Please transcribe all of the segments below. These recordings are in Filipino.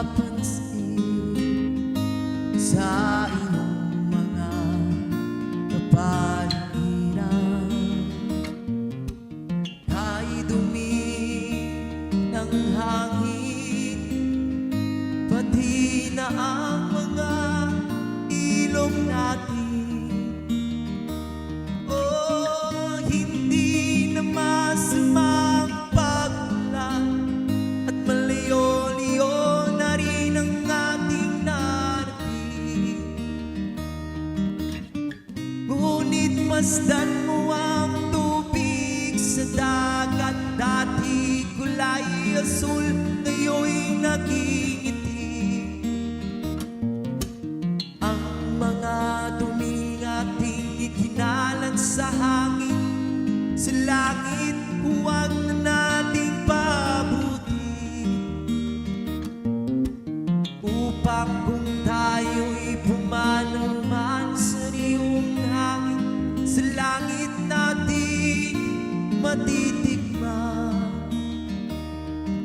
napapansin sa iyong mga kapaligiran. Kahit dumi ng hangin, pati na ang mga ilong natin, hindi na masamang pagmulan at malayo-liyo na rin ang ating narating. Ngunit masdan mo ang tubig sa dagat, dati kulay asul, ngayon'y naging itim. Ang mga duming ating ikinalan sa hangin, sa langit huwag na nating pabuti, upang kung tayo'y pumanaman sa iyong hangin, sa langit natin matitikman.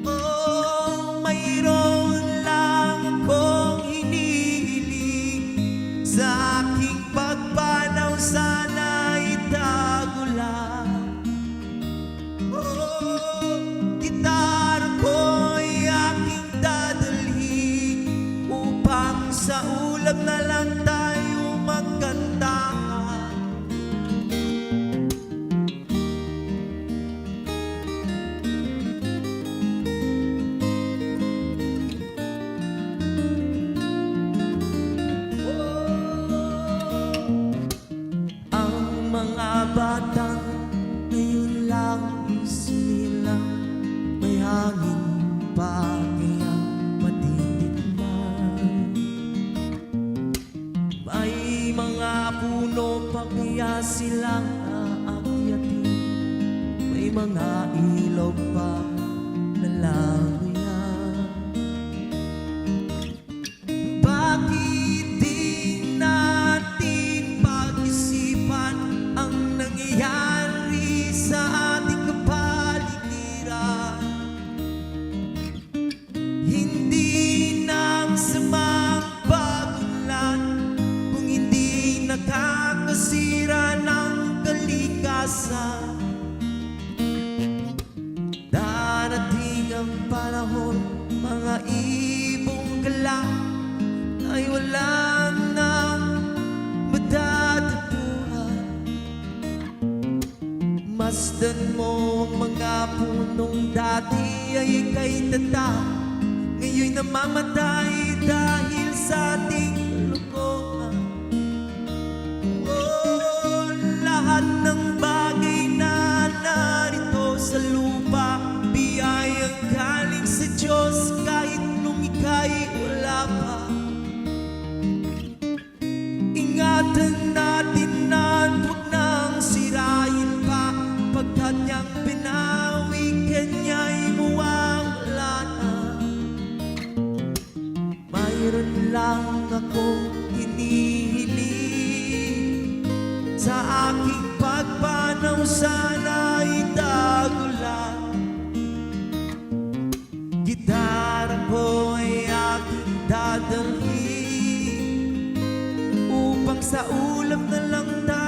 Oh, mayroon lang akong hinihiling, sa aking pagpanaw sana itago lang. Gitara ko'y aking dadalhin, upang sa ulap na lang tayo magkantahan. Ang mga batang ngayon lang isinilang, may hangin pa kaya matitikman. May mga puno pa kaya silang aakyatin, may mga ilog pa na langoyan. Bakit di natin pag-isipan ang nangyayari sa ating kapaligiran? Hindi nang samang pagulan kung hindi nakakasira ng kalikasan. Darating ang panahon, mga ibong gala ay wala nang matatagpuan. Masdan mo ang mga punong dati ay kay tata, ngayon'y namamatay dahil sa ating kalokohan. Oh, lahat ng bagay na narito sa lupa, biyayang galing sa Diyos kahit nung ika'y wala pa. Ingatan natin na huwag nang sirain pa, pagkat niyang pinawi kanya'y mawawala na. Mayroon lang akong hinihiling, sa aking pagpanaw sana itago lang. Gitara ko'y aking dadalhin, upang sa ulap na lang tayo